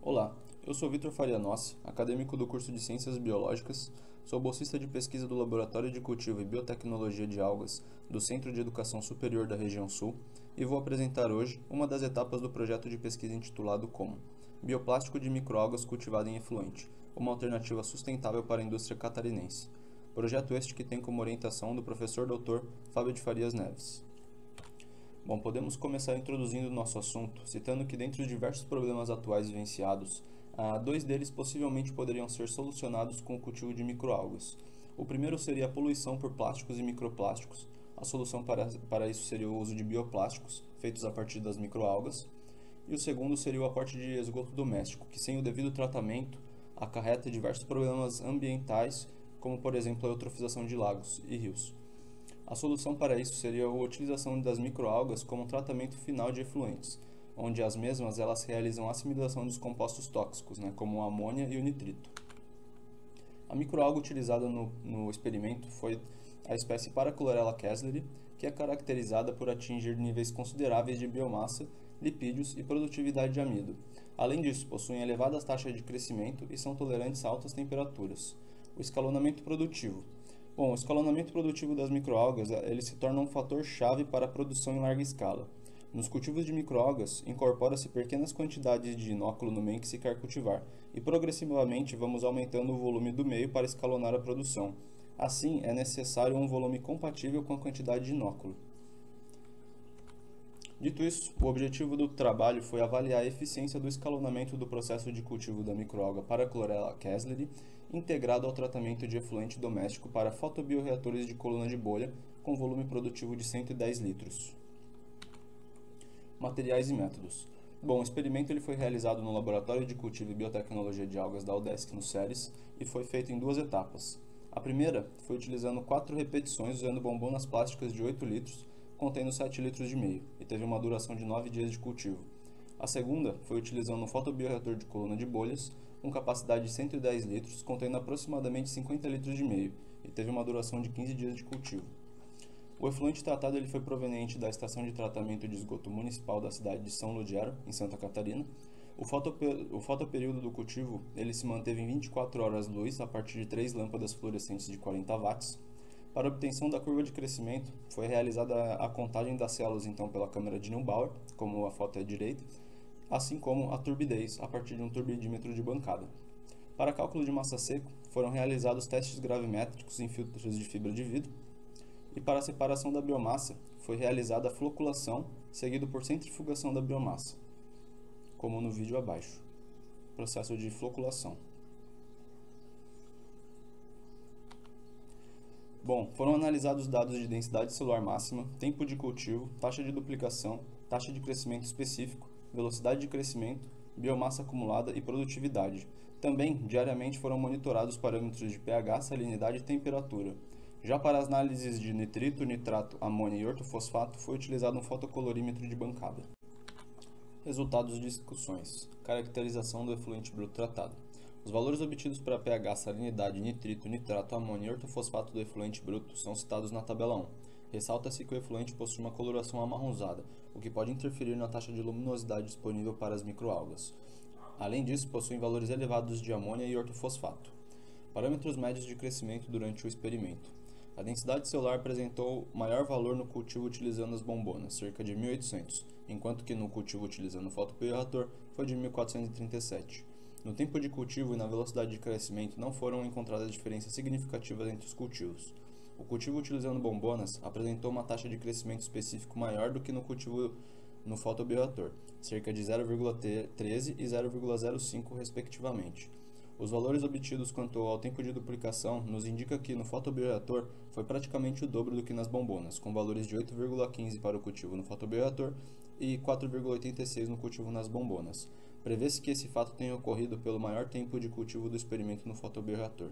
Olá, eu sou Vitor Faria Nossi, acadêmico do curso de Ciências Biológicas, sou bolsista de pesquisa do Laboratório de Cultivo e Biotecnologia de Algas do Centro de Educação Superior da Região Sul e vou apresentar hoje uma das etapas do projeto de pesquisa intitulado como Bioplástico de microalgas cultivado em efluente, uma alternativa sustentável para a indústria catarinense. Projeto este que tem como orientação do professor Dr. Fábio de Farias Neves. Bom, podemos começar introduzindo o nosso assunto, citando que dentre os diversos problemas atuais vivenciados, dois deles possivelmente poderiam ser solucionados com o cultivo de microalgas. O primeiro seria a poluição por plásticos e microplásticos. A solução para isso seria o uso de bioplásticos, feitos a partir das microalgas. E o segundo seria o aporte de esgoto doméstico, que sem o devido tratamento acarreta diversos problemas ambientais, como por exemplo a eutrofização de lagos e rios. A solução para isso seria a utilização das microalgas como um tratamento final de efluentes, onde as mesmas elas realizam a assimilação dos compostos tóxicos, como a amônia e o nitrito. A microalga utilizada no experimento foi a espécie Parachlorella kessleri, que é caracterizada por atingir níveis consideráveis de biomassa, lipídios e produtividade de amido. Além disso, possuem elevadas taxas de crescimento e são tolerantes a altas temperaturas. O escalonamento produtivo. Bom, o escalonamento produtivo das microalgas ele se torna um fator-chave para a produção em larga escala. Nos cultivos de microalgas, incorpora-se pequenas quantidades de inóculo no meio que se quer cultivar, e progressivamente vamos aumentando o volume do meio para escalonar a produção. Assim, é necessário um volume compatível com a quantidade de inóculo. Dito isso, o objetivo do trabalho foi avaliar a eficiência do escalonamento do processo de cultivo da microalga Parachlorella kessleri, integrado ao tratamento de efluente doméstico para fotobioreatores de coluna de bolha com volume produtivo de 110 litros. Materiais e métodos. Bom, o experimento ele foi realizado no Laboratório de Cultivo e Biotecnologia de Algas da UDESC, no Ceres, e foi feito em duas etapas. A primeira foi utilizando 4 repetições usando bombonas plásticas de 8 litros, contendo 7 litros de meio, e teve uma duração de 9 dias de cultivo. A segunda foi utilizando um fotobioreator de coluna de bolhas, com capacidade de 110 litros, contendo aproximadamente 50 litros de meio, e teve uma duração de 15 dias de cultivo. O efluente tratado ele foi proveniente da estação de tratamento de esgoto municipal da cidade de São Lugero, em Santa Catarina. O fotoperíodo do cultivo ele se manteve em 24 horas-luz a partir de 3 lâmpadas fluorescentes de 40 watts. Para a obtenção da curva de crescimento, foi realizada a contagem das células então pela câmera de Neubauer, como a foto é à direita, assim como a turbidez, a partir de um turbidímetro de bancada. Para cálculo de massa seca, foram realizados testes gravimétricos em filtros de fibra de vidro, e para a separação da biomassa, foi realizada a floculação, seguido por centrifugação da biomassa, como no vídeo abaixo. Processo de floculação. Bom, foram analisados dados de densidade celular máxima, tempo de cultivo, taxa de duplicação, taxa de crescimento específico, velocidade de crescimento, biomassa acumulada e produtividade. Também, diariamente, foram monitorados parâmetros de pH, salinidade e temperatura. Já para as análises de nitrito, nitrato, amônia e ortofosfato, foi utilizado um fotocolorímetro de bancada. Resultados de discussões. Caracterização do efluente bruto tratado. Os valores obtidos para pH, salinidade, nitrito, nitrato, amônia e ortofosfato do efluente bruto são citados na tabela 1. Ressalta-se que o efluente possui uma coloração amarronzada, o que pode interferir na taxa de luminosidade disponível para as microalgas. Além disso, possuem valores elevados de amônia e ortofosfato. Parâmetros médios de crescimento durante o experimento. A densidade celular apresentou maior valor no cultivo utilizando as bombonas, cerca de 1.800, enquanto que no cultivo utilizando o fotobioreator foi de 1.437. No tempo de cultivo e na velocidade de crescimento não foram encontradas diferenças significativas entre os cultivos. O cultivo utilizando bombonas apresentou uma taxa de crescimento específico maior do que no cultivo no fotobioreator, cerca de 0,13 e 0,05 respectivamente. Os valores obtidos quanto ao tempo de duplicação nos indica que no fotobioreator foi praticamente o dobro do que nas bombonas, com valores de 8,15 para o cultivo no fotobioreator e 4,86 no cultivo nas bombonas. Prevê-se que esse fato tenha ocorrido pelo maior tempo de cultivo do experimento no fotobioreator.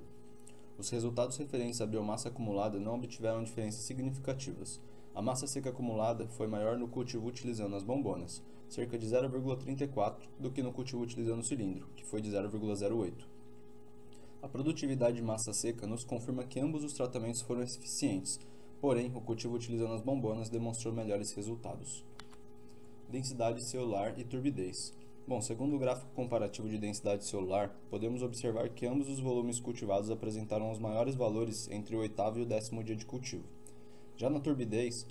Os resultados referentes à biomassa acumulada não obtiveram diferenças significativas. A massa seca acumulada foi maior no cultivo utilizando as bombonas, cerca de 0,34, do que no cultivo utilizando o cilindro, que foi de 0,08. A produtividade de massa seca nos confirma que ambos os tratamentos foram eficientes, porém, o cultivo utilizando as bombonas demonstrou melhores resultados. Densidade celular e turbidez. Bom, segundo o gráfico comparativo de densidade celular, podemos observar que ambos os volumes cultivados apresentaram os maiores valores entre o 8º e o 10º dia de cultivo. Já na turbidez,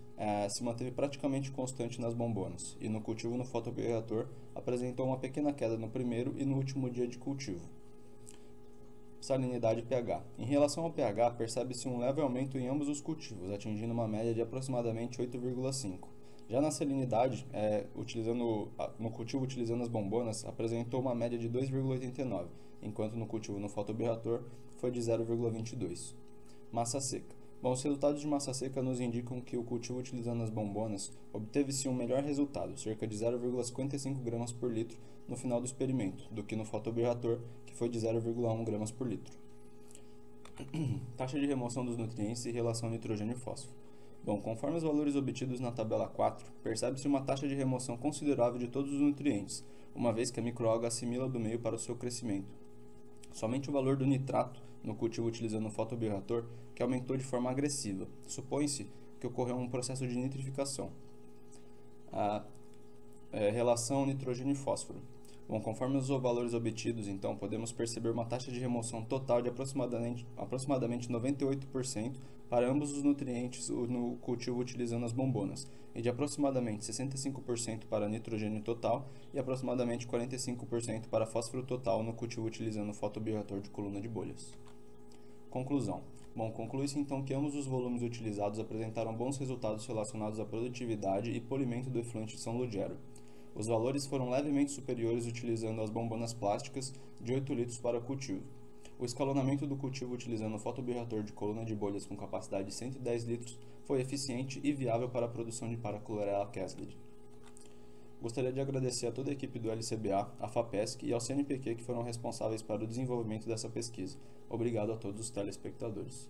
se manteve praticamente constante nas bombonas, e no cultivo no fotobioreator apresentou uma pequena queda no primeiro e no último dia de cultivo. Salinidade e pH. Em relação ao pH, percebe-se um leve aumento em ambos os cultivos, atingindo uma média de aproximadamente 8,5. Já na salinidade, no cultivo utilizando as bombonas, apresentou uma média de 2,89, enquanto no cultivo no fotobioreator foi de 0,22. Massa seca. Bom, os resultados de massa seca nos indicam que o cultivo utilizando as bombonas obteve-se um melhor resultado, cerca de 0,55 gramas por litro no final do experimento, do que no fotobioreator, que foi de 0,1 gramas por litro. Taxa de remoção dos nutrientes e relação nitrogênio e fósforo. Bom, conforme os valores obtidos na tabela 4, percebe-se uma taxa de remoção considerável de todos os nutrientes, uma vez que a microalga assimila do meio para o seu crescimento. Somente o valor do nitrato no cultivo utilizando o fotobioreator que aumentou de forma agressiva. Supõe-se que ocorreu um processo de nitrificação. Relação nitrogênio e fósforo. Bom, conforme os valores obtidos, então, podemos perceber uma taxa de remoção total de aproximadamente 98% para ambos os nutrientes no cultivo utilizando as bombonas, e de aproximadamente 65% para nitrogênio total e aproximadamente 45% para fósforo total no cultivo utilizando o fotobioreator de coluna de bolhas. Conclusão. Bom, conclui-se então que ambos os volumes utilizados apresentaram bons resultados relacionados à produtividade e polimento do efluente de São Lugero. Os valores foram levemente superiores utilizando as bombonas plásticas de 8 litros para cultivo. O escalonamento do cultivo utilizando o fotobioreator de coluna de bolhas com capacidade de 110 litros foi eficiente e viável para a produção de Parachlorella casleyi. Gostaria de agradecer a toda a equipe do LCBA, a FAPESC e ao CNPq que foram responsáveis para o desenvolvimento dessa pesquisa. Obrigado a todos os telespectadores.